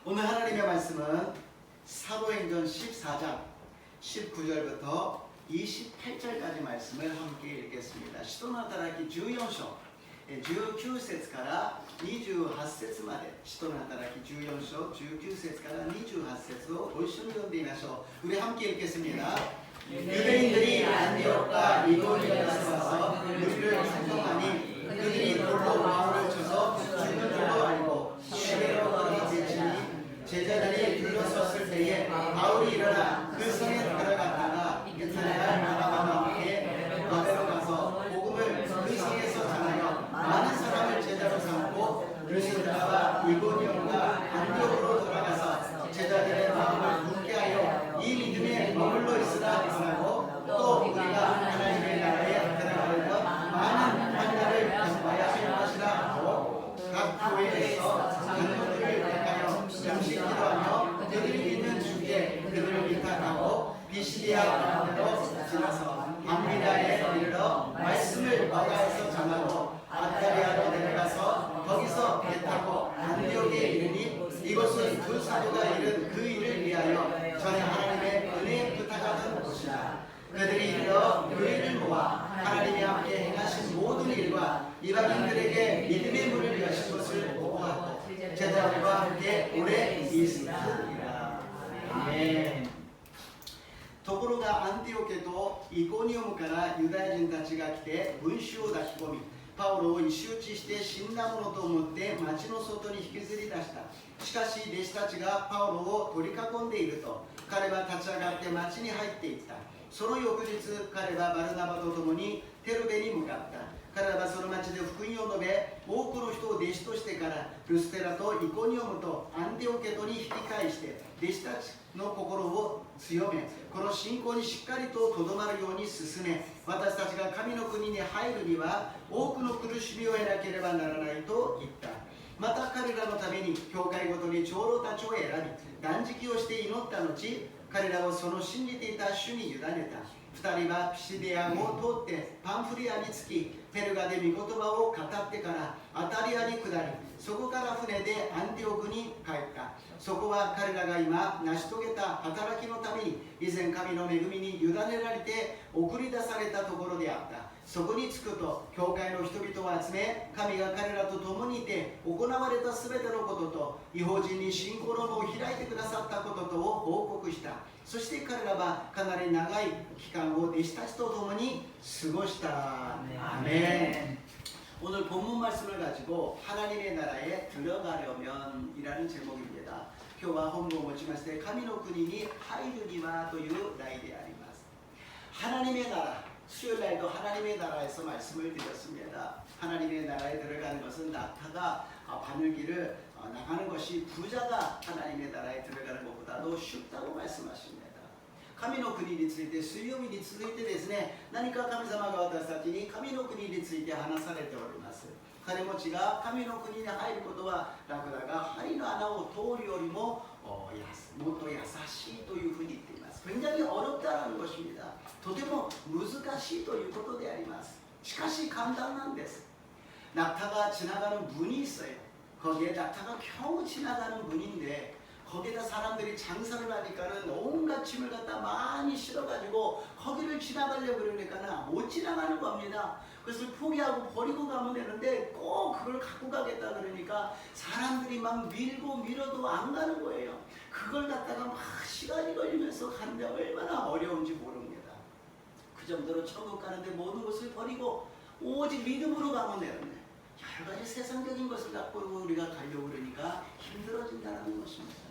오늘 하나님의 말씀은 사도행전 14장 19절부터 28절까지 말씀을 함께 읽겠습니다. 使徒の働き14章19節から28節まで、使徒の働き14章19節から28節をご一緒に読んでみましょう。 우리 함께 읽겠습니다. 유대인들이 안디옥과 이고니온에서 와서 우리를 충동하니 그들이 돌로 바울을 쳐서 죽은 줄로 알고 시외로 떨어지니 제자들이 둘러섰을 때에 바울이 일어나 그 성에 들어갔다가 이튿날 바나바와 함께 더베로 가서 복음을 그 성에서 전하여 많은 사람을 제자로 삼고 루스드라와 이고니온과 안디옥으로 돌아가서 제자들의 마음을 굳게 하여 이 믿음에 머물러 있으라 전하고 또 우리가 하나님의 나라에 들어가려면 많은 환난을 경험해야 할 것이라 하고 각 교회에서 장로들을 택하여 양식기도하며 그들이 믿는 주께 그들을 비탁하고 비시디아 가운데로 지나서 암미다에 이르러 말씀을 마가에서 전하고 아타리아로 내려가서 거기서 배 타고 안디옥에 이르니 이곳은 두 사도가 이른 그 일을 위하여 전에 하나님의 은혜에 부탁하던 곳이라. 그들이 이르러 교회를 모아 하나님이 함께 행하신 모든 일과 이방인들에게 믿음의 문을 여신 것을 보고하고 제자들과 함께 오래 있으리라. 아멘. ところがアンティオケとイコニオムからユダヤ人たちが来て群衆を抱き込み、パウロを石打ちして死んだものと思って町の外に引きずり出した。しかし弟子たちがパウロを取り囲んでいると、彼は立ち上がって町に入っていった。その翌日、彼はバルナバと共にテルベに向かった。彼らはその町で福音を述べ、多くの人を弟子としてからルステラとイコニオムとアンティオケトに引き返して弟子たちの心を強め、この信仰にしっかりととどまるように進め、私たちが神の国に入るには多くの苦しみを得なければならないと言った。また彼らのために教会ごとに長老たちを選び断食をして祈った後、彼らをその信じていた主に委ねた。二人はピシデアを通ってパンフリアに着き、ペルガで御言葉を語ってからアタリアに下り、そこから船でアンティオクに帰った。そこは彼らが今成し遂げた働きのために以前神の恵みに委ねられて送り出されたところであった。そこに着くと教会の人々を集め、神が彼らと共にいて行われたすべてのことと異邦人に信仰の門を開いてくださったこととを報告した。そして彼らはかなり長い期間を弟子たちと共に過ごした。아멘. 오늘 본문 말씀을 가지고 하나님의 나라에 들어가려면 이라는 제목입니다. 今日は本文を持ちまして神の国に入るにはという題であります。 하나님의 나라, 수요일날도 하나님의 나라에서 말씀을 드렸습니다. 하나님의 나라에 들어가는 것은 낙타가 바늘길을 나가는 것이 부자가 하나님의 나라에 들어가는 것보다도 쉽다고 말씀하십니다. 神の国について水曜日に続いてですね、何か神様が私たちに神の国について話されております。金持ちが神の国に入ることはラクダが針の穴を通るよりももっと優しいというふうに言っています。 굉장히 어렵다는 것입니다. とても難しいということであります。 しかし簡単なんです。 낙타가 지나가는 문이 있어요. 거기에 낙타가 겨우 지나가는 문인데 거기다 사람들이 장사를 하니까는 온갖 짐을 갖다 많이 실어가지고 거기를 지나가려고 그러니까는 못 지나가는 겁니다. 그래서 포기하고 버리고 가면 되는데 꼭 그걸 갖고 가겠다 그러니까 사람들이 막 밀고 밀어도 안 가는 거예요. 그걸 갖다가 막 시간이 걸리면서 가는데 얼마나 어려운지 모릅니다. 그 정도로 천국 가는데 모든 것을 버리고 오직 믿음으로 가면 되는데 여러 가지 세상적인 것을 갖고 우리가 가려고 그러니까 힘들어진다는 것입니다.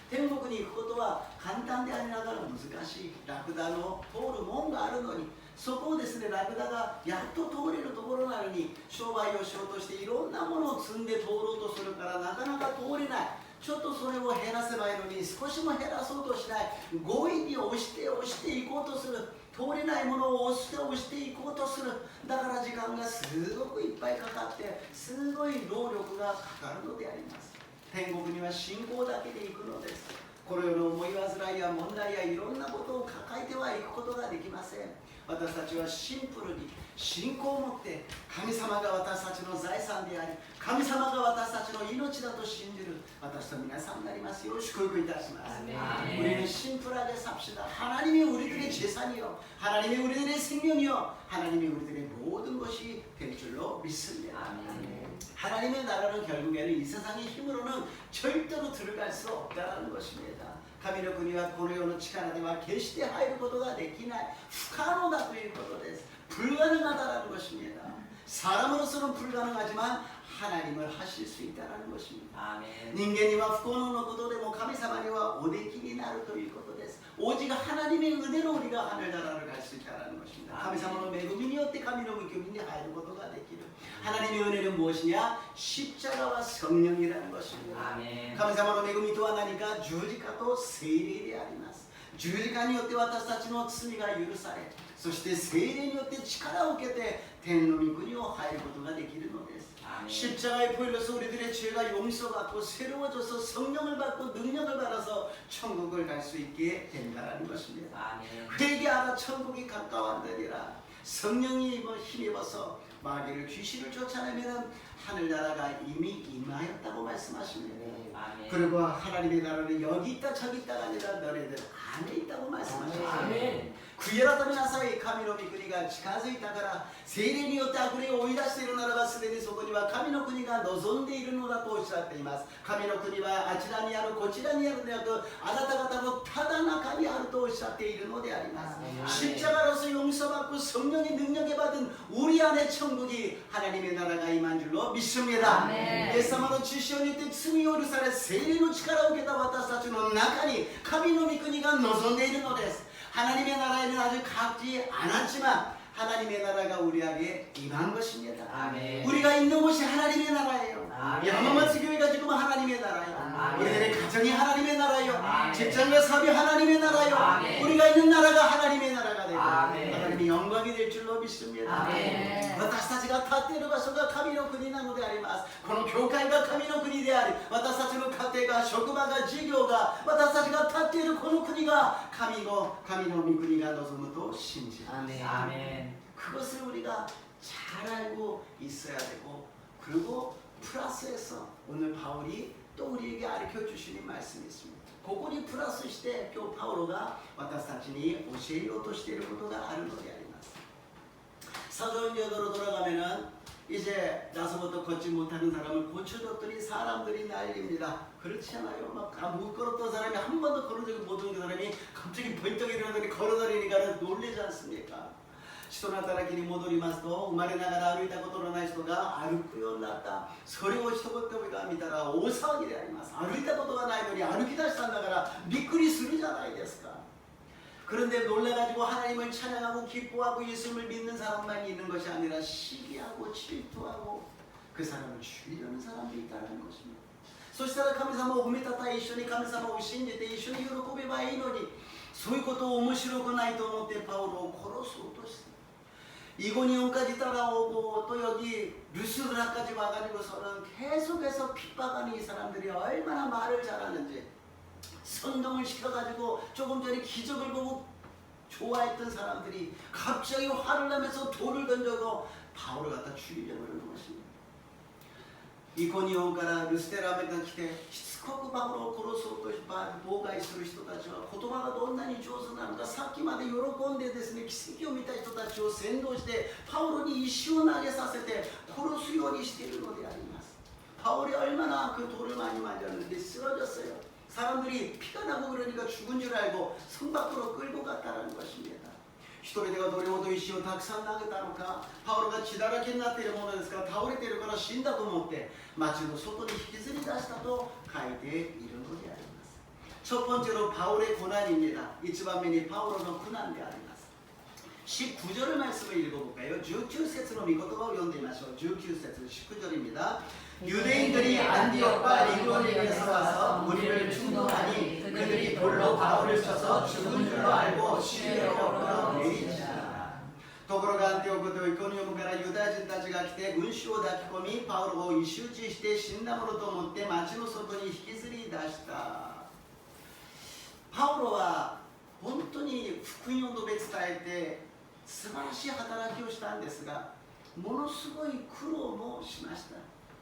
天国に行くことは簡単でありながら難しい。ラクダの通る門があるのに、そこをですね、ラクダがやっと通れるところなのに、商売をしようとしていろんなものを積んで通ろうとするからなかなか通れない。ちょっとそれを減らせばいいのに少しも減らそうとしない。強引に押して押していこうとする。通れないものを押して押していこうとする。だから時間がすごくいっぱいかかって、すごい労力がかかるのであります。 天国には信仰だけで行くのです。この世の思い煩いや問題やいろんなことを抱えてはいくことができません。私たちはシンプルに信仰を持って神様が私たちの財産であり神様が私たちの命だと信じる私と皆さんになりますよう祝福いたします. 우리는 심플하게 삽시다. 하나님이 우리들의 재산이요 하나님이 우리들의 생명이요 하나님이 우리들의 모든 것이 될 줄로 믿습니다. 하나님의 나라는 결국에는 이 세상의 힘으로는 절대로 들어갈 수 없다는 것입니다. 神の国はこの世の力では決して入ることができない不可能だということです. 불가능하다는 것입니다. 사람으로서는 불가능하지만 하나님을 하실 수 있다는 것입니다. 人間には不可能なことでも神様にはおできになるということです. 오직 하나님의 은혜로 우리가 하늘나라를 갈 수 있다는 것입니다. 神様の恵みによって神の御国に入ることができる. 하나님의 은혜는 무엇이냐? 십자가와 성령이라는 것입니다. 神様の恵みとは何か? 주지가도 세례であります. 十字架によって私たちの罪が許されそして聖霊によって力を受けて天の御国を入ることができるのです. 십자가의 보혈로서 우리들의 죄가 용서받고 새로워져서 성령을 받고 능력을 받아서 천국을 갈 수 있게 된다는 것입니다. 회개하라 천국이 가까웠느니라. 성령이 힘입어서 마귀를 귀신을 쫓아내면 하늘나라가 이미 임하였다고 말씀하십니다. 그리고 하나님의 나라는 여기 있다 저기 있다가 아니라 너네들 안에 있다고 말씀하십니다. 悔い改めなさい。神の御国が近づいたから聖霊によって悪霊を追い出しているならばすでにそこには神の国が望んでいるのだとおっしゃっています。神の国はあちらにあるこちらにあるではなくあなた方のただ中にあるとおっしゃっているのであります. 십자가로서 용서받고 성령의 능력에 받은 우리 안에 천국이 하나님의 나라가 임한 줄로 믿습니다. イエス様の血潮によって罪を許され聖霊の力を受けた私たちの中に神の御国が望んでいるのです. 하나님의 나라에는 아직 가지 않았지만 하나님의 나라가 우리에게 임한 것입니다. 우리가 있는 곳이 하나님의 나라예요. 야마마츠 교회가 지금 하나님의 나라예요. 우리들의 가정이 하나님의 나라예요. 직장과 사업이 하나님의 나라예요. 우리가 있는 나라가 하나님의 나라가 되고 하나님의 영광이 될 줄로 믿습니다. 私たちが立っている場所が神の国なのであります。この教会が神の国であり私たちの家庭が職場が事業が私たちが立っているこの国が神の御国が望むと信じます. 그것을 우리가 잘 알고 있어야 되고 그리고 플러스해서 오늘 바울이 또 우리에게 가르쳐 주시는 말씀이 있습니다. ここにプラスして今日パウロが私たちに教えようとしていることがあるのであります. 사도행전으로 돌아가면은 이제 나서부터 걷지 못하는 사람을 고쳐줬더니 사람들이 난립니다. 그렇지 않아요? 막 못 걸었던 사람이 한 번도 걸은 적이 못 오는 사람이 갑자기 벌떡 일어나더니 걸어다니니까 놀리지 않습니까? 人の働きに戻りますと生まれながら歩いたことのない人が歩くようになった。それを一言が見たら大騒ぎであります。歩いたことがないのに歩き出したんだからびっくりするじゃないですか。 그런데 놀래가지고 하나님을 찬양하고 기뻐하고 예수님을 믿는 사람만 있는 것이 아니라 시기하고 질투하고 그 사람을 죽이려는 사람도 있다는 것입니다. そしたら神様を褒めたたえ一緒に神様を信じて一緒に喜べばいいのにそういうことを面白くないと思ってパウロを殺そうとした. 이고니온까지 따라오고 또 여기 루스드라까지 와가지고서는 계속해서 핍박하는 이 사람들이 얼마나 말을 잘하는지 선동을 시켜가지고 조금 전에 기적을 보고 좋아했던 사람들이 갑자기 화를 내면서 돌을 던져고 바울을 갖다 죽이려고 그러는 것입니다. 이고니온からルステラが来てしつこくパウロを殺そうと妨害する人たちは言葉がどんなに上手なのかさっきまで喜んでですね奇跡を見た人たちを先導してパウロに石を投げさせて殺すようにしているのであります. 바울이 얼마나 그 돌을 많이 맞았는데 쓰러졌어요. 사람들이 피가 나고 그러니까 죽은 줄 알고 성 밖으로 끌고 갔다는 것입니다. 人々がどれほど石をたくさん投げたのかパウロが血だらけになっているものですから倒れているから死んだと思って町の外に引きずり出したと書いているのであります. 첫 번째로 바울의 고난입니다. 1番目にパウロの苦難であります. 19절의 말씀을 읽어볼까요? 19節の御言葉を読んでみましょう. 19節 19절입니다. 유대인들이 안디옥과 이고니온에서 와서 우리를 충동하니 그들이 돌로 바울을 쳐서 죽은 줄로 알고 시내로 끌어내리지라. ところがアンティオコとイコニオムからユダヤ人たちが来て群衆を抱き込みパウロを石打ちして死んだものと思って町の外に引きずり出した. パウロは本当に福音を述べ伝えて素晴らしい働きをしたんですが、ものすごい苦労もしました。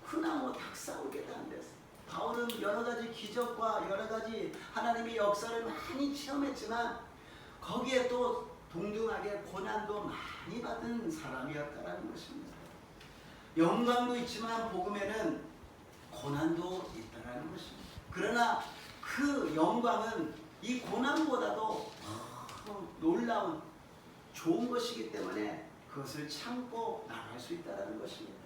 苦難をたくさん受けたんです。바울은 여러 가지 기적과 여러 가지 하나님의 역사를 많이 체험했지만 거기에 또 동등하게 고난도 많이 받은 사람이었다는 것입니다. 영광도 있지만 복음에는 고난도 있다는 것입니다. 그러나 그 영광은 이 고난보다도 더 놀라운 좋은 것이기 때문에 그것을 참고 나갈 수 있다는 것입니다.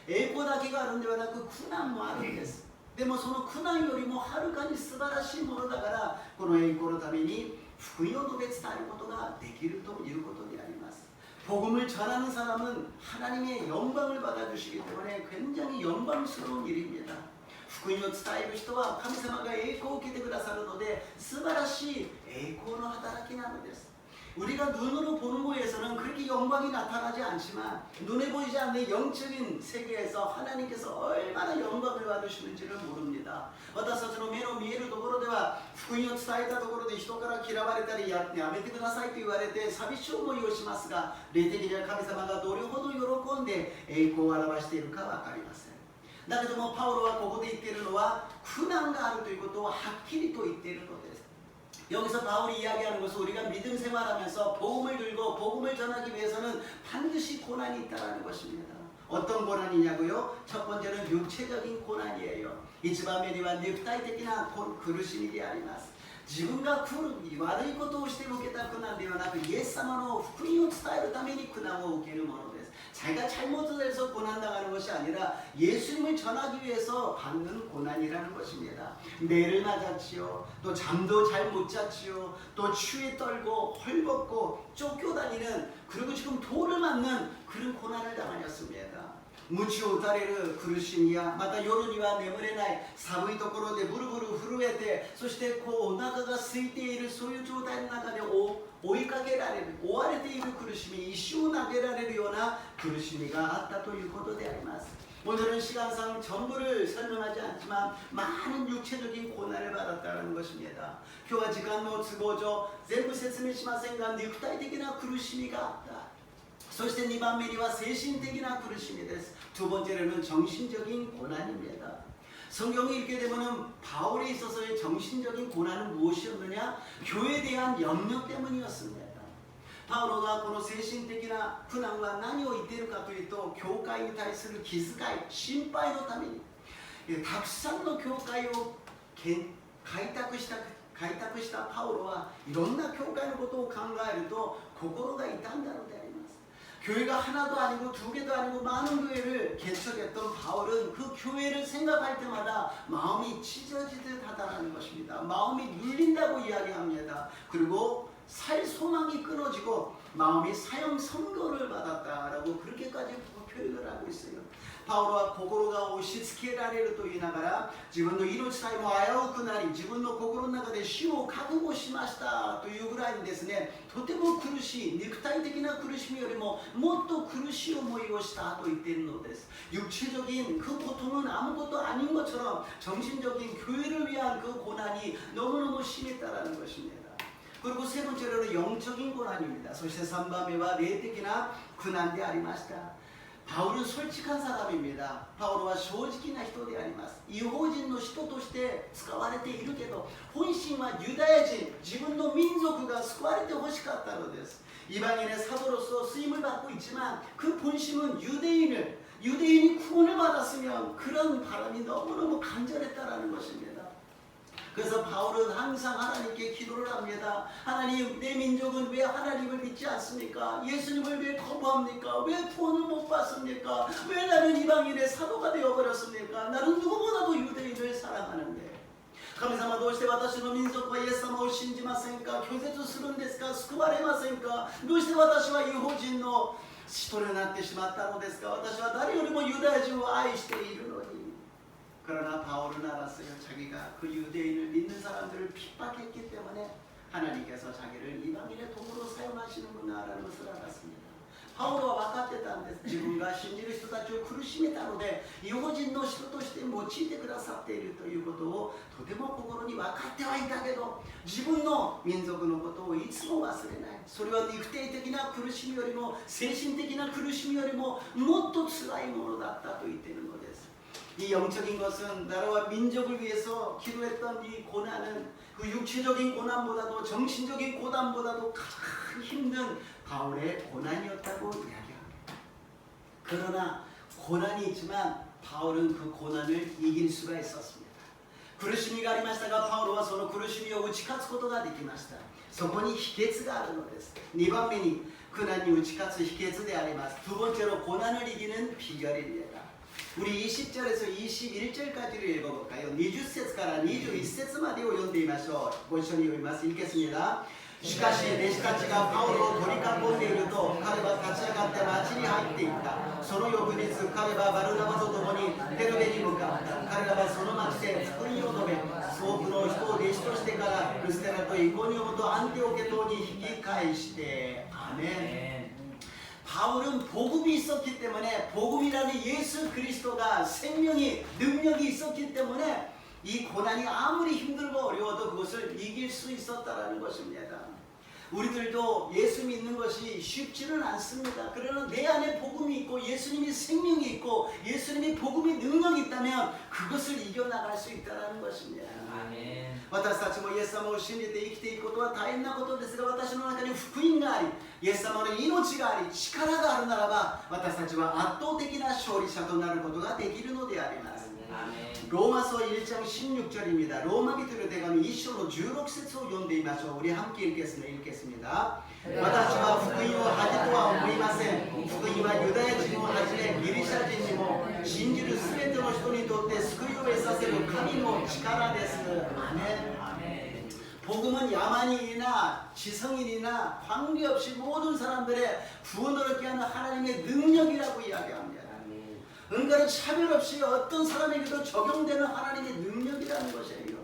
栄光だけがあるんではなく苦難もあるんです。でもその苦難よりもはるかに素晴らしいものだから、この栄光のために福音を述べ伝えることができるということであります。 복음을 전하는 사람은 하나님의 영광을 받아주시기 때문에 굉장히 영광스러운 일입니다.福音を伝える人は神様が栄光を受けてくださるので素晴らしい栄光の働きなのです。 우리가 눈으로 보는 곳에서는 그렇게 영광이 나타나지 않지만 눈에 보이지 않는 영적인 세계에서 하나님께서 얼마나 영광을 받으시는지를 모릅니다. 私たちの目の見えるところでは福音を伝えたところで人から嫌われたり やめてくださいと言われて寂しい思いをしますが、霊的には神様がどれほど喜んで栄光を表しているかわかりません。だけどもパウロはここで言っているのは苦難があるということをはっきりと言っているのです。 여기서 바울이 이야기하는 것은 우리가 믿음 생활하면서 복음을 들고 복음을 전하기 위해서는 반드시 고난이 있다는 것입니다. 어떤 고난이냐고요? 첫 번째는 육체적인 고난이에요. 이치바 메리와肉体的な 苦しみであります。自分が悪いことをして受けた苦難ではなくイエス様の福音を伝えるために苦難を受けるものです。 자기가 잘못을 해서 고난당하는 것이 아니라 예수님을 전하기 위해서 받는 고난이라는 것입니다. 매를 맞았지요. 또 잠도 잘 못 잤지요. 또 추위에 떨고 헐벗고 쫓겨다니는 그리고 지금 돌을 맞는 그런 고난을 당하였습니다. 鞭を打たれる苦しみやまた夜には眠れない寒いところでブルブル震えてそしてこうお腹が空いているそういう状態の中で追いかけられる追われている苦しみ石を投げられるような苦しみがあったということであります。 오늘은 시간상 전부를 설명하지 않지만 많은 육체적인 고난을 받았다는 것입니다. 今日は時間の都合上全部説明しませんが肉体的な苦しみがあった。 そして2番目には精神的な苦しみです。 두 번째로는 정신적인 고난입니다. 성경을 읽게 되면 바울에 있어서의 정신적인 고난은 무엇이었느냐? 교회에 대한 염려 때문이었습니다. 바울가 この精神的な苦難は何を言っているかというと教会に対する気遣い、心配のためにたくさんの教会を開拓したパウロはいろんな教会のことを考えると心が痛んだのであります。 교회가 하나도 아니고 두 개도 아니고 많은 교회를 개척했던 바울은 그 교회를 생각할 때마다 마음이 찢어지듯 하다는 것입니다. 마음이 눌린다고 이야기합니다. 그리고 살 소망이 끊어지고 마음이 사형 선고를 받았다라고 그렇게까지 표현을 하고 있어요. パウロは心が押し付けられると言いながら自分の命さえも危うくなり自分の心の中で死を覚悟しましたというぐらいにですねとても苦しい肉体的な苦しみよりももっと苦しい思いをしたと言っているのです。 육체적인 그 고통은 아무것도 아닌 것처럼 정신적인 교회를 위한 그 고난이 너무너무 심했다라는 것입니다. 그리고 세 번째로는 영적인 고난입니다. そして 3番目は霊的な苦難でありました。 바울은 솔직한 사람입니다. 바울은 正直な人であります。異邦人の人として使われているけど本心はユダヤ人自分の民族が救われてほしかったのです。 이방인의 사도로서 쓰임을 받고 있지만 그 본심은 유대인이 구원을 받았으면 그런 바람이 너무너무 간절했다라는 것입니다. 그래서 바울은 항상 하나님께 기도를 합니다. 하나님, 내 민족은 왜 하나님을 믿지 않습니까? 예수님을 왜 거부합니까? 왜 구원을 못 받습니까? 왜 나는 이방인의 사도가 되어버렸습니까? 나는 누구보다도 유대인을 사랑하는데 神様どうして私の民族はイエス様を信じませんか？拒絶するんですか？救われませんか？どうして私は異邦人の使徒になってしまったのですか？私は誰よりもユダヤ人を愛しているのに 그러나 바울은 알았어요. 자기가 그 유대인을 믿는 사람들을 핍박했기 때문에 하나님께서 자기를 이방인의 도구로 사용하시는구나라는 것을 알았습니다. パウロは分かってたんです。自分が信じる人たちを苦しめたので、異邦人の人として用いてくださっているということをとても心に分かってはいたけど、自分の民族のことをいつも忘れない。それは肉体的な苦しみよりも精神的な苦しみよりももっと辛いものだったと言っているのです。이 영적인 것은 나라와 민족을 위해서 기도했던 이 고난은 그 육체적인 고난보다도 정신적인 고난보다도 가장 힘든 바울의 고난이었다고 이야기합니다. 그러나 고난이 있지만 바울은 그 고난을 이길 수가 있었습니다. 苦しみがありましたが、パウロはその苦しみを打ち勝つことができました。そこに秘訣があるのです。2番目に苦難に打ち勝つ秘訣であります。두 번째로 고난을 이기는 비결입니다. 우리 20절에서 21절까지를 읽어볼까요? 20節から 21節までを読んでみましょう。ご一緒に読みます。읽겠습니다. しかし弟子たちがパウロを取り囲んでいると、彼は立ち上がって町に入っていった。その翌日、彼はバルナバと共にペルゲに向かった。彼らはその町で福音を述べ、多くの人を弟子としてからルステラとイコニオムとアンティオケ島に引き返して、アメン。 바울은 복음이 있었기 때문에, 복음이라는 예수 그리스도가 생명이 능력이 있었기 때문에 이 고난이 아무리 힘들고 어려워도 그것을 이길 수 있었다라는 것입니다. 우리들도 예수 믿는 것이 쉽지는 않습니다. 그러나 내 안에 복음이 있고 예수님이 생명이 있고 예수님이 복음이 능력이 있다면 그것을 이겨나갈 수 있다는 것입니다. 아멘. 私たちもイエス様を信じて生きていくことは大変なことですが、私の中に福音があり、イエス様の命があり、力があるならば、私たちは圧倒的な勝利者となることができるのであります。 로마서 1장 16절입니다. 로마 기도의 대감이 2章の 16節を読んでみましょう. 우리 함께 읽겠습니다. 私は福音を恥とは思いません。福音はユダヤ人をはじめギリシャ人にも信じるすべての人にとって救いを得させる神の力です。アメン。 복음은 야만인이나 지성인이나 관계없이 모든 사람들의 구원을 얻게 하는 하나님의 능력이라고 이야기합니다. 은가는 차별 없이 어떤 사람에게도 적용되는 하나님의 능력이라는 것이에요.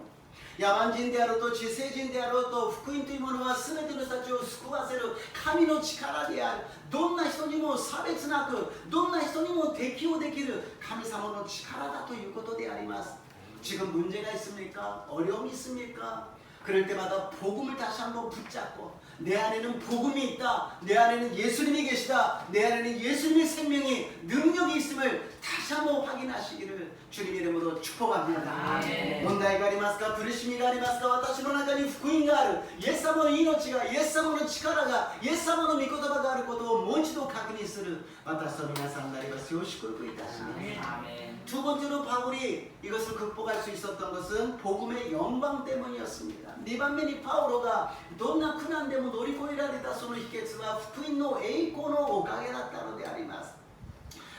야만진であると知性人であろうと福音というものは全ての人たちを救わせる神の力である。どんな人にも差別なく、どんな人にも適応できる神様の力だということであります。 지금 문제가 있습니까? 어려움이 있습니까? 그럴 때마다 복음을 다시 한번 붙잡고 내 안에는 복음이 있다. 내 안에는 예수님이 계시다. 내 안에는 예수님의 생명이 능력이 있음을 다시 한번 확인하시기를 주님의 이름으로 축복합니다.問題がありますか?苦しみがありますか? 私の中に福音がある。イエス様の命が、イエス様の力が、イエス様の御言葉があることをもう一度確認する私と皆さんでありますよう祝福いたします。 두 번째로 바울이 이것을 극복할 수 있었던 것은 복음의 영광 때문이었습니다. 2番目にパウロがどんな苦難でも乗り越えられたその秘訣は福音の栄光のおかげだったのであります。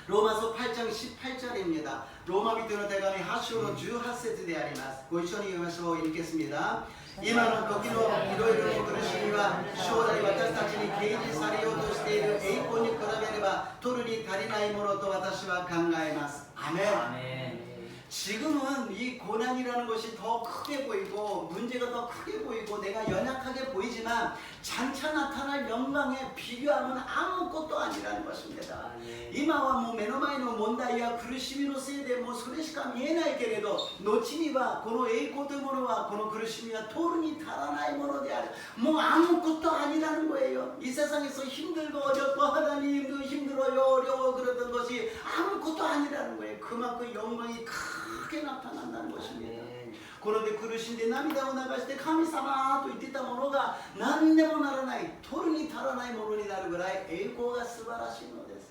로마서 8장 18절입니다. 로마 비도의 대감이 8章の 18節であります。ご一緒に読みましょう。 읽겠습니다. 今の時のいろいろな苦しみは将来私たちに掲示されようとしている栄光に比べれば取るに足りないものと私は考えます。 아멘. 지금은 이 고난이라는 것이 더 크게 보이고 문제가 더 크게 보이고 내가 연약하게 보이지만 장차 나타날 영광에 비교하면 아무것도 아니라는 것입니다. 今はもう目の前の問題や苦しみのせいでもうそれしか見えないけれど、後にはこの栄光というものはこの苦しみは通るに足らないものである。もう 아무것도 아니라는 거예요. 이 세상에서 힘들고 어렵고 하나님도 힘들어요 어려워 그러던 것이 아무것도 아니라는 거예요. 그만큼 영광이 크게 나타난다는 것입니다. 그런데 苦しんで涙を流して神様と言っていたものが何でもならない、取るに足らないものになるぐらい栄光が素晴らしいのです。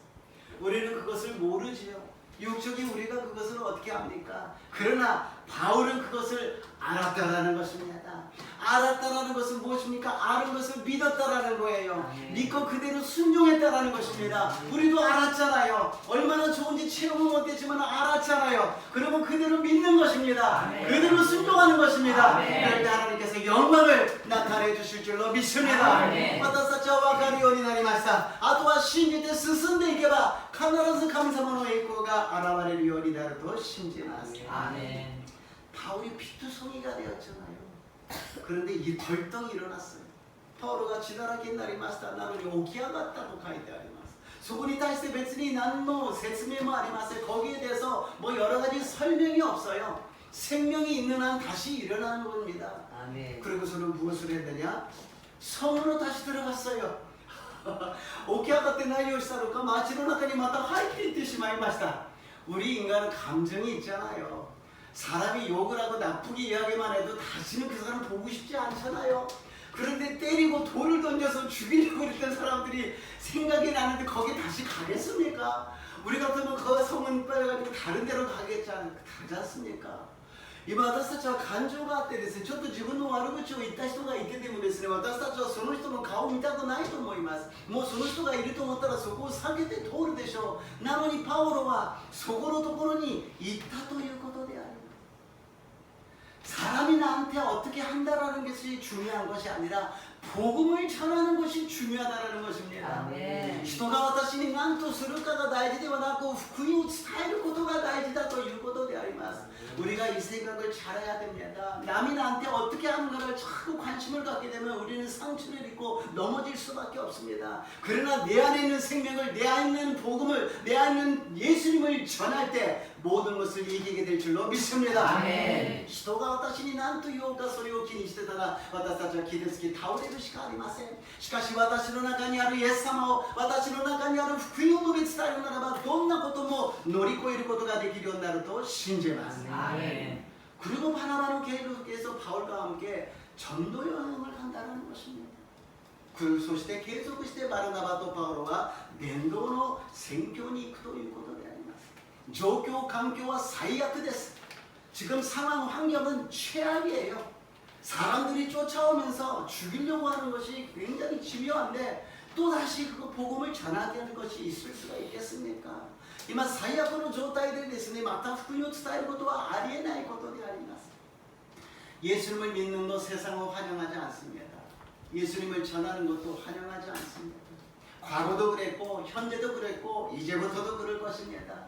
우리는 그것을 모르지요. 육적인 우리가 그것을 어떻게 합니까? 그러나 바울은 그것을 알았다라는 것입니다. 알았다라는 것은 무엇입니까? 아는 것을 믿었다라는 거예요. 믿고 그대로 순종했다라는 것입니다. 우리도 알았잖아요. 얼마나 좋은지 체험은 못했지만 알았잖아요. 그러면 그대로 믿는 것입니다. 그대로 순종하는 것입니다. 그럴 때 하나님께서 영광을 나타내 주실 줄로 믿습니다. 私たちは分かるようになりました。あとは信じて進んでいけば必ず神様の栄光が現れるようになると信じます。 바울이 피투성이가 되었잖아요. 그런데 이 벌떡 일어났어요. 파울가 지나라긴 날이 마스터 나는 오기야 같다고 書いてあります。そこに対して別に何の説明もありません. 거기에 대해서 뭐 여러 가지 설명이 없어요. 생명이 있는 한 다시 일어나는 겁니다. 아멘. 그리고서는 무엇을 했느냐? 성으로 다시 들어갔어요. 起き上がって何をしたのか街の中にまた入っていってしまいました. 우리 인간은 감정이 있잖아요. 사람이 욕을 하고 나쁘게 이야기만 해도 다시는 그 사람 보고 싶지 않잖아요. 그런데 때리고 돌을 던져서 죽이려고 했던 사람들이 생각이 나는데 거기 다시 가겠습니까? 우리 같으면 그 성은 빼가지고 다른 데로 가지 않습니까? 今私たちは感情があってですね、ちょっと自分の悪口を言った人がいてでもですね、私たちはその人の顔を見たくないと思います。もうその人がいると思ったらそこを避けて通るでしょう。なのにパウロはそこのところに行ったということであります。 사람이 나한테 어떻게 한다라는 것이 중요한 것이 아니라 복음을 전하는 것이 중요하다는 것입니다. 人が私に何とするかが大事ではなく福音を伝えることが大事だということであります. 우리가 이 생각을 잘해야 됩니다. 남이 나한테 어떻게 하는가를 자꾸 관심을 갖게 되면 우리는 상처를 입고 넘어질 수밖에 없습니다. 그러나 내 안에 있는 생명을, 내 안에 있는 복음을, 내 안에 있는 예수님을 전할 때 모든 것을 이기게 될 줄로 믿습니다. 人が私に何と言おうかそれを気にしてたら私たちは傷つき倒れるしかありません。しかし私の中にあるイエス様を、私の中にある福音を述べ伝えるならばどんなことも乗り越えることができるようになると信じます。 그리고 바나바는 계속 바울과 함께 전도 여행을 한다는 것입니다. そして継続してバルナバとパウロは伝道の宣教に行くということであります。状況環境は最悪です。 지금 상황 환경은 최악이에요. 사람들이 쫓아오면서 죽이려고 하는 것이 굉장히 집요한데 또다시 그 복음을 전하게 하는 것이 있을 수가 있겠습니까? 今最悪の状態でですね、また福音を伝えることはありえないことであります。 예수님을 믿는 것 세상은 환영하지 않습니다. 예수님을 전하는 것도 환영하지 않습니다. 과거도 그랬고 현재도 그랬고 이제부터도 그럴 것입니다.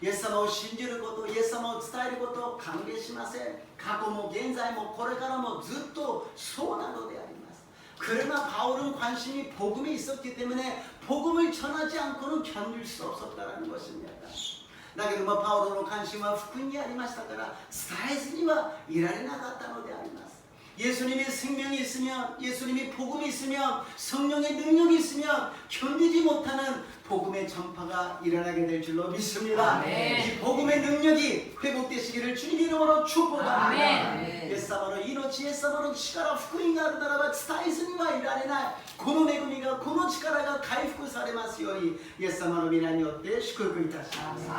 イエス様を信じること、イエス様を伝えることを歓迎しません。過去も現在もこれからもずっとそうなのであります。 그러나 바울은 관심이 복음에 있었기 때문에 복음을 전하지 않고는 견딜 수 없었다는 것입니다. だけどもパウロの関心は福音にありましたから伝えずにはいられなかったのであります。 예수님의 생명이 있으면, 예수님의 복음이 있으면, 성령의 능력이 있으면 견디지 못하는 복음의 전파가 일어나게 될 줄로 믿습니다. 아멘. 이 복음의 능력이 회복되시기를 주님 이름으로 축복합니다. イエス様の命、イエス様の力、福音があるならば伝えずにはいられない。この恵みが、この力が回復されますように、イエス様の皆によって祝福いたします。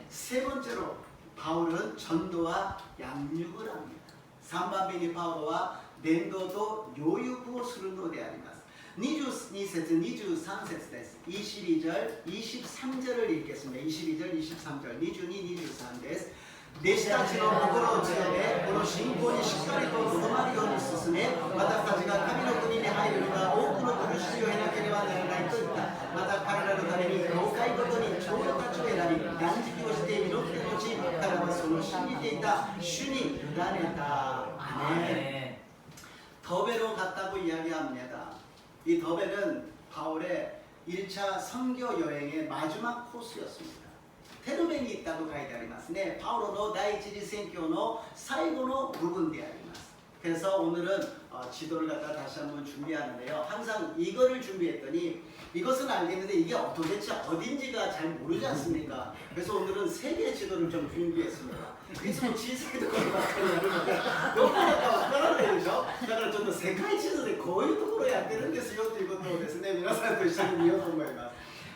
세 번째로 바울은 전도와 양육을 합니다. 3番目にパウロは伝道と養育をするのであります。 22節23節です。 22절, 23절을 읽겠습니다. 22절, 23절, 22, 23です。 弟子たちの心を強め、この信仰にしっかりととどまるように進め、私たちが神の国に入るには多くの苦しみを経なければならないと言った。また彼らのために教会ごとに長老たちを選び、断食をして祈ってのち、彼らはその信じていた主に委ねた。아멘. 더베로 갔다고 이야기합니다. 이 더베는 바울의 1차 선교 여행의 마지막 코스였습니다. 테르벤이 있다고書いてありますね. 바울의 第一次宣教の最後の部分であります. 그래서 오늘은 지도를 갖다 다시 한번 준비하는데요. 항상 이거를 준비했더니 이것은 알겠는데 이게 도대체 어딘지가 잘 모르지 않습니까? 그래서 오늘은 세 개의 지도를 좀 준비했습니다. 그래서小さいところばっかりやるのでどこだかわからないでしょ。だからちょっと世界地図でこういうところやってるんですよということをですね、皆さんと一緒に見ようと思います。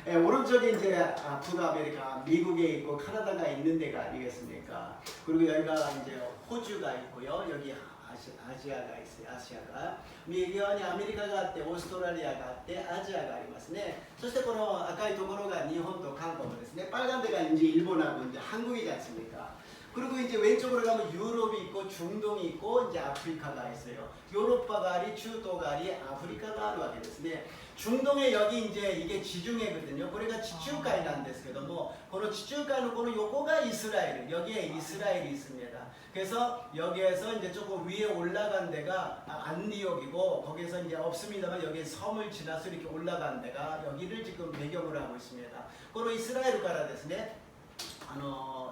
오른쪽에 이제 북아메리카, 미국에 있고 카나다가 있는 데가 아니겠습니까? 그리고 여기가 이제 호주가 있고요. 여기 아시아가 있어요. 아시아가. 미국이 아메리카가あって 오스트레일리아가 あって 아시아가 ありますね. そしてこの赤いところが日本と韓国ですね. 빨간 데가 이제 일본하고 이제 한국이지 않습니까? 그리고 이제 왼쪽으로 가면 유럽이 있고 중동이 있고 이제 아프리카가 있어요. 요로파가 아리, 중동가 아리, 아프리카가 아るわけですね. 중동에 여기 이제 이게 지중해거든요. 그러니까 지중가이라는 데서 뭐この 지중가는この 요거가 이스라엘, 여기에 이스라엘이 있습니다. 그래서 여기에서 이제 조금 위에 올라간 데가 안디옥이고 거기에서 이제 없습니다만 여기 섬을 지나서 이렇게 올라간 데가 여기를 지금 배경으로 하고 있습니다. この 이스라엘からですね.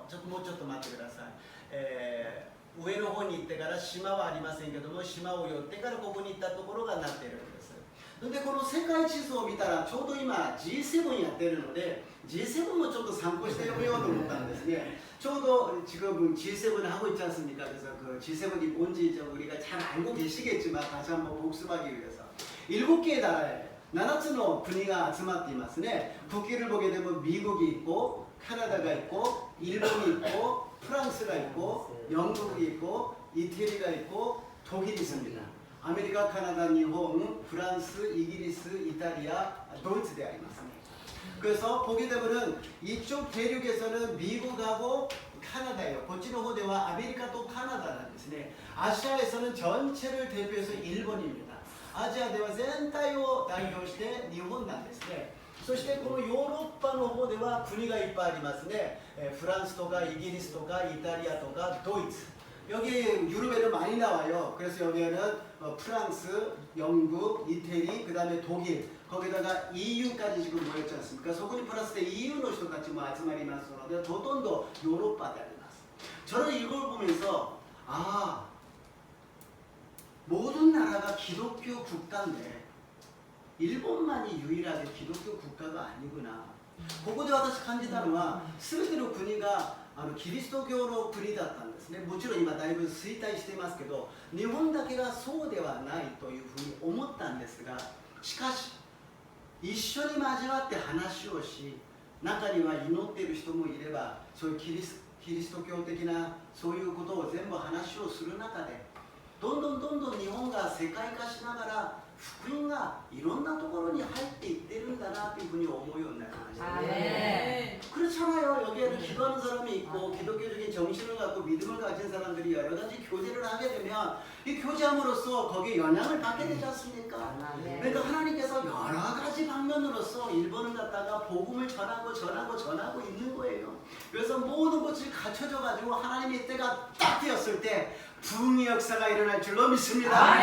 ちょっともうちょっと待ってください。上の方に行ってから島はありませんけども、島を寄ってからここに行ったところがなっているんです。でこの世界地図を見たらちょうど今 G7 やってるので G7 もちょっと参考して読めようと思ったんですね. ちょうど지금 G7 하고 있지 않습니까? 그래서 그 G7이 뭔지 우리가 잘 알고 계시겠지만 다시 한번 복습하기 위해서 7개의 나라에 7つの国が集まっていますね. 국기를 보게 되면 미국이 있고 캐나다가 있고 일본이 있고 프랑스가 있고 영국이 있고 이태리가 있고 독일이 있습니다. 아메리카, 캐나다, 일본, 프랑스, 이기리스, 이탈리아, 도이츠 대 있습니다. 그래서 보게 되면은 이쪽 대륙에서는 미국하고 캐나다예요. 고치노 호대와 아메리카 또 캐나다는ですね. 아시아에서는 전체를 대표해서 일본입니다. 아시아 대와 전체를 대표して日本なんですね. そしてこのヨーロッパの方では国がいっぱいありますね。フランスとかイギリスとかイタリアとかドイツ. 여기 유럽에는 많이 나와요. 그래서 여기에는 프랑스, 영국, 이태리, 그 다음에 독일, 거기다가 EU까지 지금 모였지 않습니까? 소군이 플러스 때 EU의人たちも集まりますので、ほとんどヨーロッパであります. 저는 이걸 보면서 아, 모든 나라가 기독교 국가인데 일본만이 유일하게 기독교 국가가 아니구나. ここで私感じたのは全ての国がキリスト教の国だったんですね。もちろん今だいぶ衰退していますけど、日本だけがそうではないというふうに思ったんですが、しかし一緒に交わって話をし、中には祈っている人もいれば、そういうキリスト教的なそういうことを全部話をする中で、どんどん日本が世界化しながら福音がいろんなところに入っていってるんだなというふうに思うようになりました。그렇잖아요. 여기에는 기도하는 사람이 있고 기독교적인 정신을 갖고 믿음을 가진 사람들이 여러 가지 교제를 하게 되면 이 교제함으로써 거기에 영향을 받게 되지 않습니까? 그러니까 하나님께서 여러 가지 방면으로서 일본을 갖다가 복음을 전하고 있는 거예요. 그래서 모든 것이 갖춰져 가지고 하나님의 때가 딱 되었을 때 부흥의 역사가 일어날 줄로 믿습니다.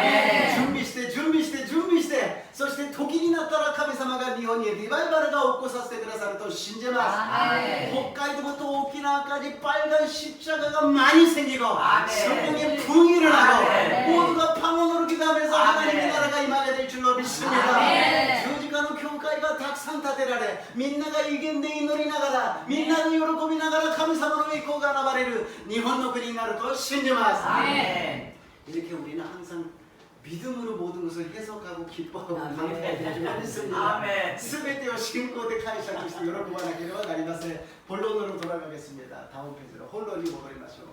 준비시대. そして時になったら神様が日本にリバイバルが起こさせてくださると信じます.北海道と沖縄까지 빨간 십자가가 많이 생기고 성령의 부흥이 일어나고 모두가 방언으로 기도하면서 하나님의 나라가 임하게 될 줄로 믿습니다. 교직하는 교회가 たくさん建てられみんなが威厳で祈りながらみんなで喜びながら神様の栄光が現れる日本の国になると信じます. 이렇게 우리는 항상 믿음으로 모든 것을 해석하고 기뻐하고 감사해야 될 줄 믿습니다. 全てを信仰で解釈して喜ばなければなりません. 본론으로 돌아가겠습니다. 다음 페이지로 본론이戻りましょう.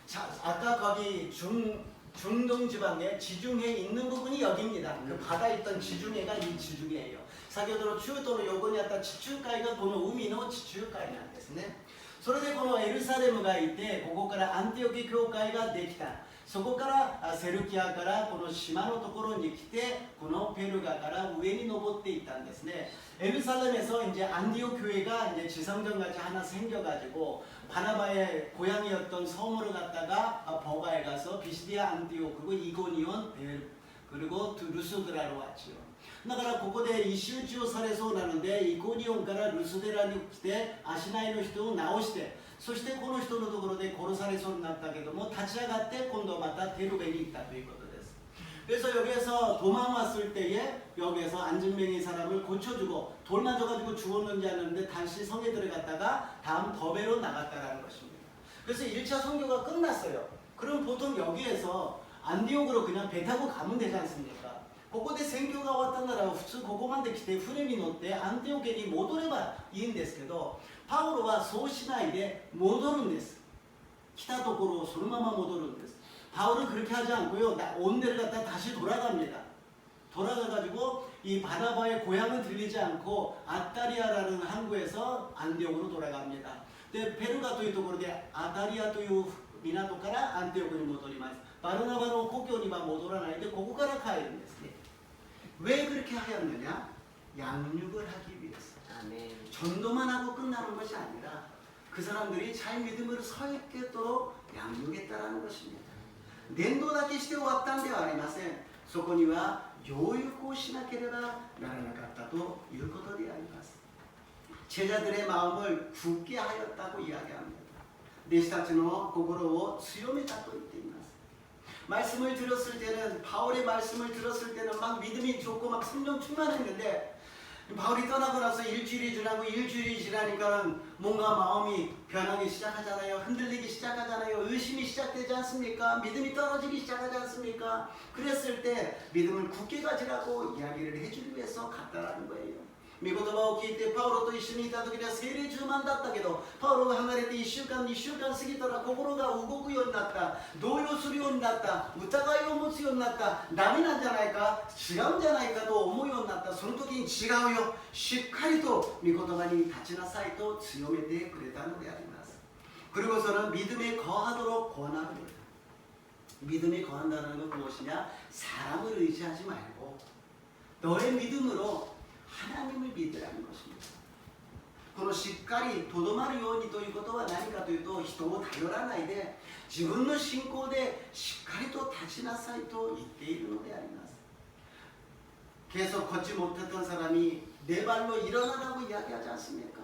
자, 아까 거기 중동 지방에 지중해 있는 부분이 여기입니다. 그 바다에 있던 지중해가 이 지중해예요. 先ほどの中東の横にあった地中海がこの海の地中海なんですね。それでこのエルサレムがいてここからアンティオキ教会ができた。そこからセルキアからこの島のところに来てこのペルガから上に登っていったんですね. 예루살렘에서 이제 안디옥 교회가 이제 지성전같이 하나 생겨가지고 바나바의 고향이었던 섬으로 갔다가 버가에 가서 비시디아 안디옥 그리고 이고니온 그리고 루스드라로 왔지요. だからここで一周地をされそうなのでイコニオンからルスデラに来て足内の人を直してそしてこの人のところで殺されそうになったけども立ち上がって今度またテルベに行ったということです. 그래서 여기에서 도망 왔을 때에 여기에서 안진뱅이 사람을 고쳐주고 돌 맞아가지고 죽었는지 아는데 다시 성에 들어갔다가 다음 더베로 나갔다라는 것입니다. 그래서 1차 선교가 끝났어요. 그럼 보통 여기에서 안디옥으로 그냥 배 타고 가면 되지 않습니까? ここで宣教が終わったなら普通ここまで来て船に乗ってアンティオケに戻ればいいんですけどパウロはそうしないで戻るんです. 来たところをそのまま戻るんです. 바울은 그렇게 하지 않고요. 온 데를 갖다 다시 돌아갑니다. 돌아가가지고 이 바나바의 고향은 들리지 않고 아따리아라는 항구에서 안디옥으로 돌아갑니다. でペルガというところでアタリアという港からアンテオコに戻ります。バルナバの故郷には戻らないでここから帰るんですね。왜 그렇게 하였느냐? 양육을 하기 위해서. 전도만 하고 끝나는 것이 아니라 그 사람들이 잘 믿음으로 서 있겠도록 양육했다라는 것입니다. 伝道だけして終わったんではありません。そこには養育をしなければならなかったということであります。 제자들의 마음을 굳게 하였다고 이야기합니다. 弟子たちの心を強めたと言っています。 말씀을 들었을 때는 바울의 말씀을 들었을 때는 막 믿음이 좋고 막 성령 충만했는데 바울이 떠나고 나서 일주일이 지나고 일주일이 지나니까는 뭔가 마음이 변하기 시작하잖아요. 흔들리기 시작하잖아요. 의심이 시작되지 않습니까? 믿음이 떨어지기 시작하지 않습니까? 그랬을 때 믿음을 굳게 가지라고 이야기를 해주기 위해서 갔다라는 거예요. 御言葉を聞いてパウロと一緒にいた時には精霊充満だったけどパウロが離れて1週間2週間過ぎたら心が動くようになった動揺するようになった疑いを持つようになったダメなんじゃないか違うんじゃないかと思うようになったその時に違うよしっかりと御言葉に立ちなさいと強めてくれたのであります 그리고서는 믿음에 거하도록 권합니다 믿음에 거한다는 건 무엇이냐 사람을 의지하지 말고 너의 믿음으로 하나님을 믿으라는 것입니다. このしっかりとどまるようにということは何かというと人を頼らないで自分の信仰でしっかりと立ちなさいと言っているのであります。 계속 걷지 못했던 사람이 내 발로 일어나라고 이야기하지 않습니까?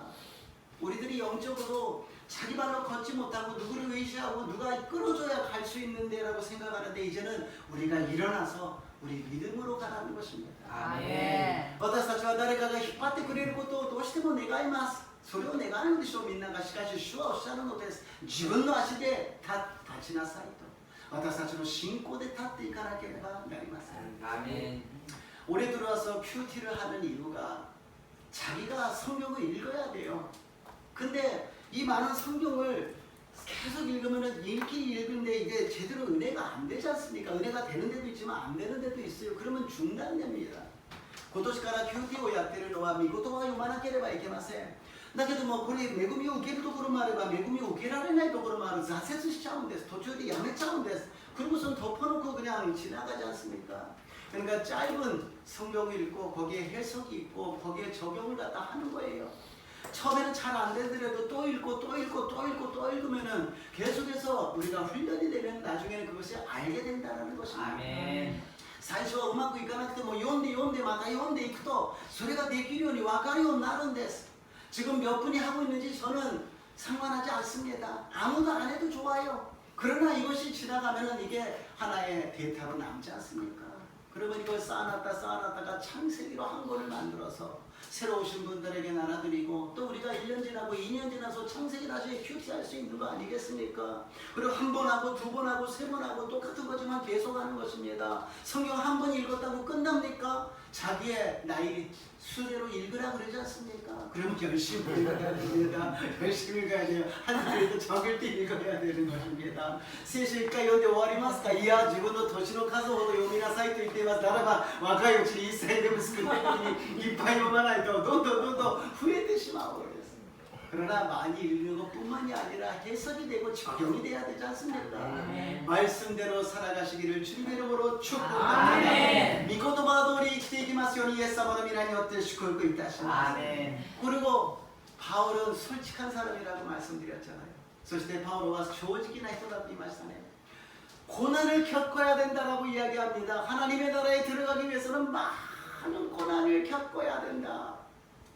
우리들이 영적으로 자기 발로 걷지 못하고 누구를 의지하고 누가 끌어줘야 갈 수 있는데라고 생각하는데 이제는 우리가 일어나서 우리 믿음으로 가라는 것입니다. 아멘. 私たちは誰かが引っ張ってくれることをどうしても願います。それを願うでしょうみんながしかし主はおっしゃるのです。自分の足で立ちなさいと。私たちの信仰で立っていかなければなりません。 아멘. 올해 들어와서 큐티를 하는 이유가 자기가 성경을 읽어야 돼요. 근데 이 많은 성경을 계속 읽으면 읽는데 이게 제대로 은혜가 안 되지 않습니까? 은혜가 되는 데도 있지만 안 되는 데도 있어요. 그러면 중단됩니다. 今年からキューティーをやってるのは御言葉を読まなければいけません。だけどもこれ恵みを受けるところもあれば恵みを受けられないところもある挫折しちゃうんです。途中でやめちゃうんです。 그리고선 덮어놓고 그냥 지나가지 않습니까? 그러니까 짧은 성경을 읽고 거기에 해석이 있고 거기에 적용을 갖다 하는 거예요. 처음에는 잘 안 되더라도 또 읽고 또 읽고 또 읽고 또 읽으면은 계속해서 우리가 훈련이 되면 나중에는 그것을 알게 된다는 것입니다. 아멘. 最初はうまくいかなくても読んでまた読んでいくとそれができるように分かるようになるんです. 지금 몇 분이 하고 있는지 저는 상관하지 않습니다. 아무도 안 해도 좋아요. 그러나 이것이 지나가면은 이게 하나의 데이터로 남지 않습니까? 그러면 이걸 쌓아놨다가 창세기로 한 권을 만들어서 새로 오신 분들에게 나눠드리고 또 우리가 1년 지나고 2년 지나서 창세기 다시 큐티할 수 있는 거 아니겠습니까? 그리고 한 번 하고 두 번 하고 세 번 하고 똑같은 거지만 계속하는 것입니다. 성경 한 번 읽었다고 끝납니까? 자기의 나이 수대로 읽으라 그러지 않습니까? 그러면 열심히 읽어야 됩니다. 열심히 읽어야 돼요. 하나님도 적을 때 읽어야 되는 것입니다. 聖書1回読んで終わりますか? いや自分の年の数ほど読みなさいと言っていますならば若いうちに1歳でも少ないのにいっぱい読まないとどんどん増えてしまうわけです. 그러나 많이 읽는 것뿐만이 아니라 해석이 되고 적용이 돼야 되지 않습니까? 아멘. 말씀대로 살아가시기를 주님의 이름으로 축복합니다. 미코토바도리 生きていきますようにイエス様の皆によって祝福いたします. 그리고 바울은 솔직한 사람이라고 말씀드렸잖아요. そして 바울은 正直な人だと言いましたね. 고난을 겪어야 된다라고 이야기합니다. 하나님의 나라에 들어가기 위해서는 많은 고난을 겪어야 된다.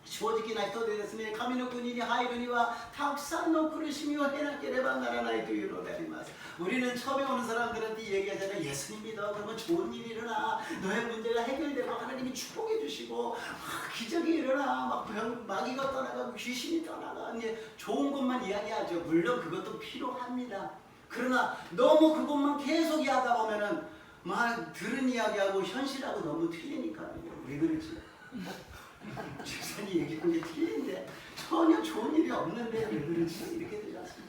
正直な人でですね、神の国に入るにはたくさんの苦しみを経なければならないというのであります. 우리는 처음에 오는 사람들한테 얘기하잖아요. 예수님 믿어. 그러면 좋은 일이 일어나. 너의 문제가 해결되고 하나님이 축복해 주시고 기적이 일어나. 막 마귀가 떠나가고 귀신이 떠나가. 이제 좋은 것만 이야기하죠. 물론 그것도 필요합니다. 그러나 너무 그것만 계속 이야기하다 보면은 막 들은 이야기하고 현실하고 너무 틀리니까요. 왜 그러지? 집사님 얘기한 게 틀린데 전혀 좋은 일이 없는데 왜 그러지? 이렇게 되지 않습니까?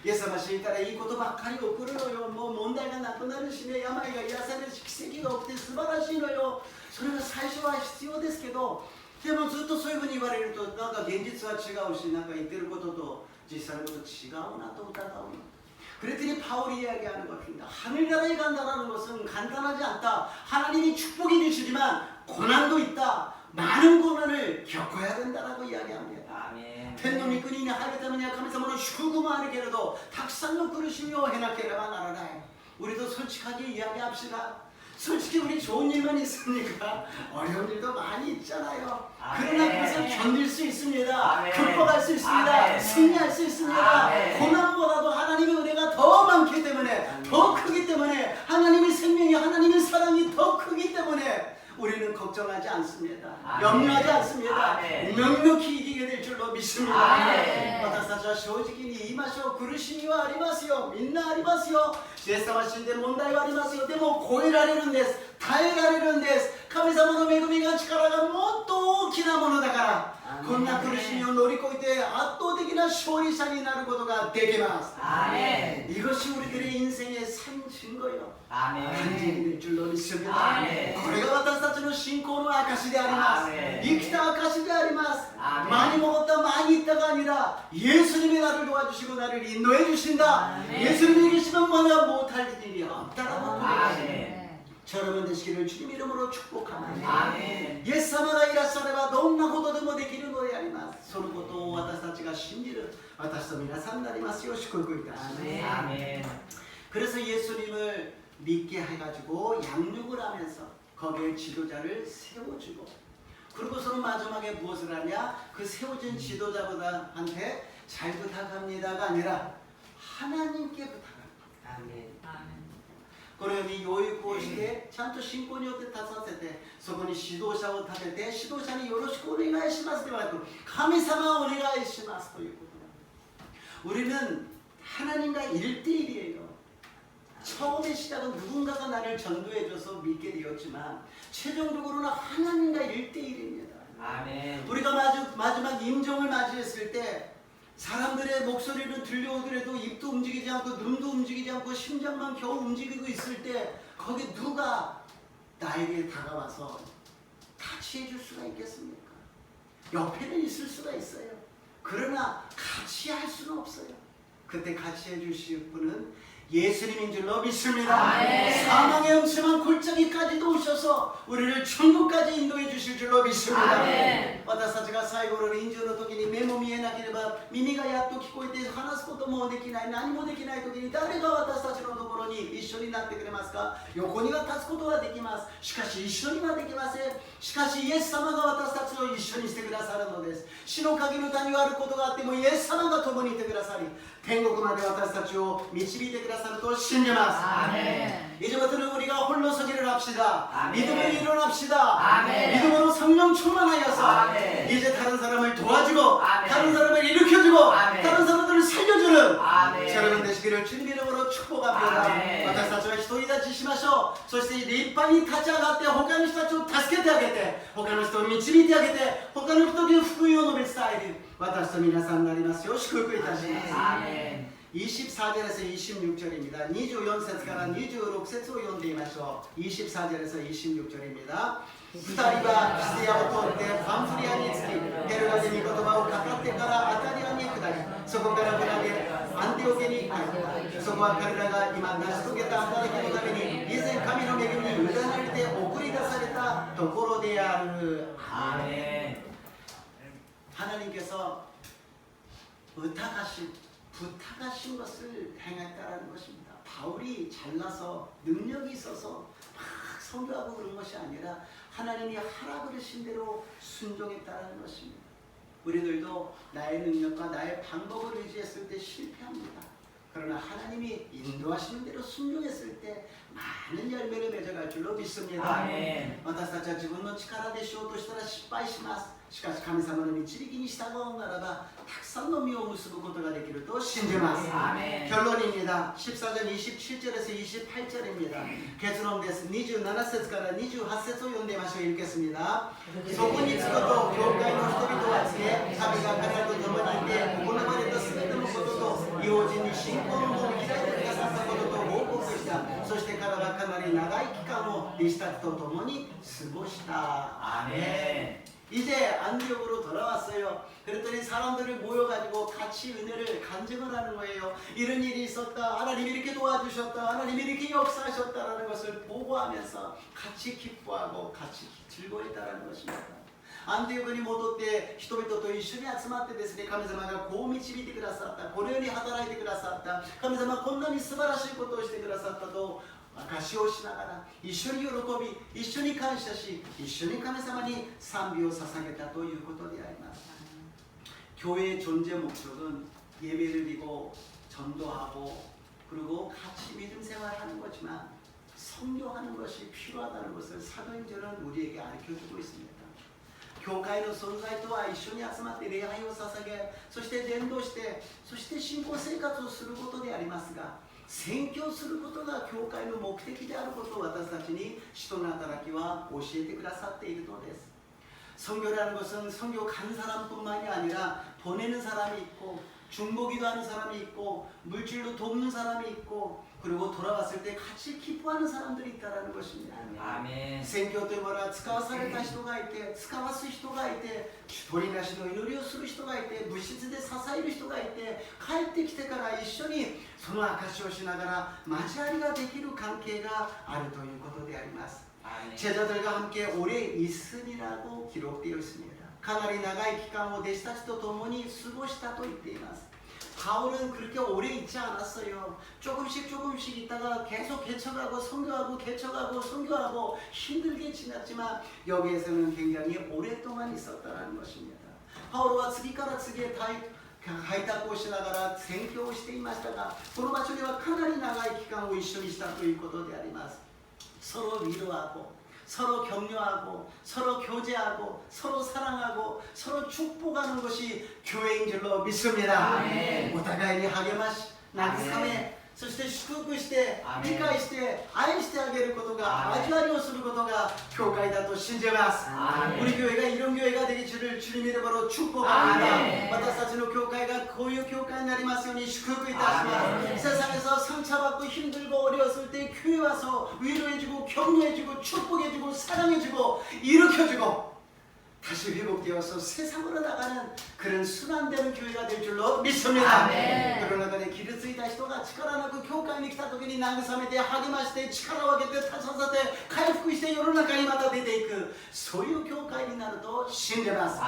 イエス様信じたらいいことばっかり起こるのよ。もう問題がなくなるしね、病が癒されるし奇跡が起きて素晴らしいのよ。それが最初は必要ですけど、でもずっとそういうふうに言われるとなんか現実は違うし、なんか言ってることと実際のこと違うなと疑うの. 그랬더니 바울이 이야기하는 것입니다. 하늘나라에 간다는 것은 간단하지 않다. 하나님이 축복해 주시지만 고난도 있다. 많은 고난을 겪어야 된다라고 이야기합니다.天の御国に入るためには神様の祝福もあるけれどたくさんの苦しみを経なければならない. 우리도 솔직하게 이야기합시다. 솔직히 우리 좋은 일만 있습니까? 어려운 일도 많이 있잖아요. 그러나 그것을 견딜 수 있습니다. 극복할 수 있습니다. 승리할 수 있습니다. 고난보다도 하나님의 은혜가 더 많기 때문에 더 크기 때문에 하나님의 생명이 하나님의 사랑이 더 크기 때문에 우리는 걱정하지 않습니다. 염려하지 않습니다. 명확히 이기게 될 줄로 믿습니다. 私たちは正直に言いましょう。苦しみはありますよ。みんなありますよ。イエス様は死んで問題はありますよ。でも超えられるんです。耐えられるんです。神様の恵みが力がもっと大きなものだからこんな苦しみを乗り越えて圧倒的な勝利者になることができます。 이것이 우리들의 인생의 산 증거요. 간증이 될 줄로 믿습니다. これが私たちの信仰の証であります。生きた証であります。 많이 먹었다 많이 있다가 아니라 예수님이 나를 도와주시고 나를 인도해 주신다. 예수님이 계시면 뭐가 못할 일이 없다라고 고백하십니다. 여러분 되시기를 주님 이름으로 축복합니다. イエス様がいらっしゃればどんなことでもできるのであります。そのことを私たちが信じる私と皆さんになりますよう祝福いたします。 그래서 예수님을 믿게 해가지고 양육을 하면서 거기에 지도자를 세워주고 그리고서는 마지막에 무엇을 하냐? 그 세워진 지도자분한테 잘 부탁합니다가 아니라 하나님께 부탁합니다. このように養育をしてちゃんと信仰によって立たせてそこに指導者を立てて指導者によろしくお願いしますではなく神様お願いしますということなんです. 우리는 하나님과 1대1이에요. 처음의 시작은 누군가가 나를 전도해줘서 믿게 되었지만 최종적으로는 하나님과 1대1입니다. 우리가 마지막 임종을 맞이했을 때 사람들의 목소리는 들려오더라도 입도 움직이지 않고 눈도 움직이지 않고 심장만 겨우 움직이고 있을 때 거기 누가 나에게 다가와서 같이 해줄 수가 있겠습니까? 옆에는 있을 수가 있어요. 그러나 같이 할 수는 없어요. 그때 같이 해주실 분은 예수님인 줄로 믿습니다. 사망의 음침한 골짜기까지도 오셔서 우리를 천국까지 인도해 주실 줄로 믿습니다. 私たちが最後の臨終の時に目も見えなければ耳がやっと聞こえて話すこともできない何もできない時に誰が私たちのところに一緒になってくれますか？横には立つことはできます。しかし一緒にはできません。しかしイエス様が私たちを一緒にしてくださるのです。死の影の谷があることがあってもイエス様が共にいてくださり天国まで私たちを導いてくださると信じます。 이제부터는 우리가 홀로 서기를 합시다. 믿음으로 일어납시다. 믿음으로 성령 충만하여서 이제 다른 사람을 도와주고 다른 사람을 일으켜주고 다른 사람들을 살려주는 여러분 되시기를 주님 이름으로 축복합니다. 私たちは一人立ちしましょう。そして立派に立ち上がって他の人たちを助けてあげて他の人を導いてあげて他の人に福音を述べ伝える私と皆さんになりますよう祝福いたします。 24절에서 26절입니다. 24節から 26節を読んでみましょう. 24절에서 26절입니다. 二人はピスディアを通ってパンフリアに着きペルガで御言葉を語ってからアタリアに下りそこから船でアンティオケに帰ったそこは彼らが今成し遂げた働きのために以前神の恵みに委ねられて送り出されたところである. 아멘. 하나님께서 부탁하신 것을 행했다는 것입니다. 바울이 잘나서 능력이 있어서 막 선교하고 그런 것이 아니라 하나님이 하라 그러신 대로 순종했다는 것입니다. 우리들도 나의 능력과 나의 방법을 의지했을 때 실패합니다. 그러나 하나님이 인도하시는 대로 순종했을 때 많은 열매를 맺어갈 줄로 믿습니다. 私たちは自分の力でしようとしたら失敗します。しかし神様の導きに従うならばたくさんの実を結ぶことができると信じます. 결론입니다. 14절 27절에서 28절입니다. 결론です. 27節から 28節を読んでみましょう. 읽겠습니다. そこに着くと教会の人々は告げ神が彼らと共にいて行われたすべてのことと異邦人に信仰の門を開いてくださったことと報告した。そして彼はかなり長い期間を弟子たちと共に過ごした. 아멘. 이제 안디옥으로 돌아왔어요. 그랬더니 사람들을 모여가지고 같이 은혜를 간증을 하는 거예요. 이런 일이 있었다. 하나님이 이렇게 도와주셨다. 하나님이 이렇게 역사하셨다라는 것을 보고하면서 같이 기뻐하고 같이 즐거워했다라는 것입니다. アンティオクに戻って人々と一緒に集まってですね、神様がこう導いてくださった、このように働いてくださった、神様はこんなに素晴らしいことをしてくださったと証しをしながら一緒に喜び、一緒に感謝し、一緒に神様に賛美を捧げたということであります。 교회의 존재 목적은 예배를 드리고 전도하고 그리고 같이 믿음 생활하는 거지만 성교하는 것이 필요하다는 것을 사도행전은 우리에게 가르쳐주고 있습니다. 教会の存在とは一緒に集まって礼拝を捧げ、そして伝道して、そして信仰生活をすることでありますが、宣教することが教会の目的であることを私たちに使徒の働きは教えてくださっているのです。 선교라는 것은 선교 간 사람뿐만이 아니라 보내는 사람이 있고 중보기도 하는 사람이 있고 물질로 돕는 사람이 있고 그리고 돌아왔을 때 같이 기뻐하는 사람들이 있다라는 것입니다. 아멘. 宣教というものは使わされた人がいて、使わす人がいて、取りなしの祈りをする人がいて、物質で支える人がいて、帰ってきてから一緒にその証しをしながら交わりができる関係があるということであります。 제자들과 함께 오래 있으리라고 기록되어 있습니다. 가나리 나가의 기간을 弟子たちと共に過ごしたと言っています. 바울은 그렇게 오래 있지 않았어요. 조금씩 있다가 계속 개척하고 선교하고 개척하고 선교하고 힘들게 지났지만 여기에서는 굉장히 오랫동안 있었다는 것입니다. 바울은 次から次へ開拓をしながら宣教をしていましたが、この場所ではかなり長い期間を一緒にしたということであります。 서로 위로하고 서로 격려하고 서로 교제하고 서로 사랑하고 서로 축복하는 것이 교회인 줄로 믿습니다. 오互いに励まし慰めそして祝福して理解して愛してあげることが交わりをすることが教会だと信じます。 우리 교회가 이런 교회가 되기 줄을 주님의 이름으로 축복합니다. 私たちの教会がこういう教会になりますように祝福いたします。 세상에서 상처받고 힘들고 어려웠을 때 교회 와서 위로해주고 격려해주고 축복해주고 사랑해주고 일으켜주고 다시 회복되어서 세상으로 나가는 그런 순환되는 교회가 될 줄로 믿습니다. 그러나 그의 길을 쓰이다人が力なく教会に来た時に慰めて励まして力を上げて立たせて回復して世の中にまた出ていくそういう教会になると信じます。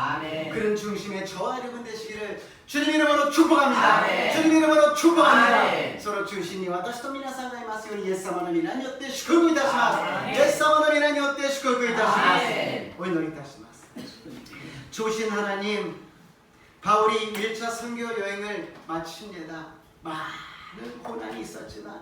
그런 중심에 저와 여러분 되시기를 주님 이름으로 축복합니다. 주님 이름으로 축복합니다. 서로 중심이 私と皆さんがいますようにイエス様の皆によって祝福いたします。イエス様の皆によって祝福いたします。お祈りいたします。 조신 하나님, 바울이 1차 선교 여행을 마칩니다. 많은 고난이 있었지만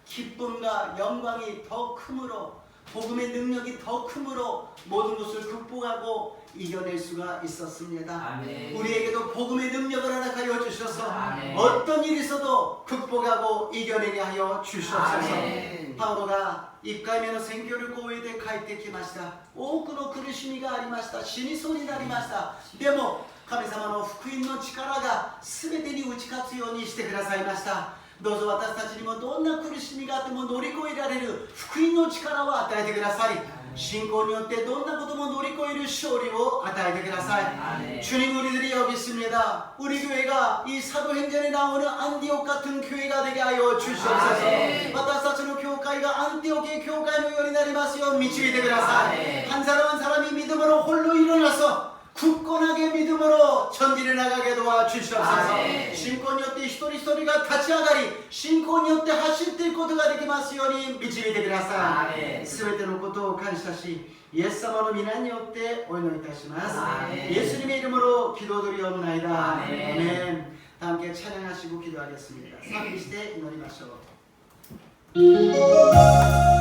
기쁨과 영광이 더 크므로 복음의 능력이 더 크므로 모든 것을 극복하고 이겨낼 수가 있었습니다. 아멘. 우리에게도 복음의 능력을 허락하여 주셔서 아멘. 어떤 일이 있어도 극복하고 이겨내게 하여 주시옵소서. 바울가 1回目の宣教旅行へで帰ってきました。多くの苦しみがありました。死にそうになりました。でも神様の福音の力が全てに打ち勝つようにしてくださいました。どうぞ私たちにもどんな苦しみがあっても乗り越えられる福音の力を与えてください。信仰によってどんなことも乗り越える勝利を与えてください。 주님 우리들이 여기 있습니다. 우리 교회가 이 사도행전에 나오는 안디옥 같은 교회가 되게 하여 주시옵소서. 私たちの教会がアンティオケ教会のようになりますよう導いてください。 한 사람 한 사람이 믿음으로 홀로 일어나서 굳건하게 믿음으로 전진해 나가게 도와주시옵소서. 신권によって一人一人が立ち上がり信仰によって走っていくことができますように導いてください。すべてのことを感謝しイエス様の皆によってお祈りいたします。イエス님의 이름으로 기도드리옵나이다. 아멘. 다 함께 찬양하시고 기도하겠습니다. 賛美して祈りましょう。